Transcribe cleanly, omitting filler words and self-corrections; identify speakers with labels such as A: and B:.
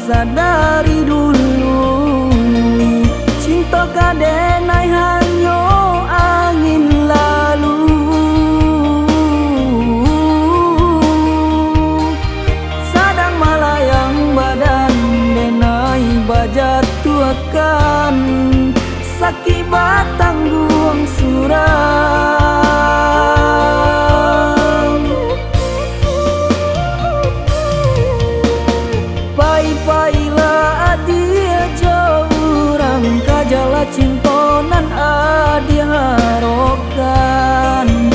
A: dari dulu. Cinta kadenai hanyo angin lalu. Sadang malayang badan denai bajatuakan. Sakit batangguang suram. Pai-pailah adia jauh orang kajala cintonan adia harokan.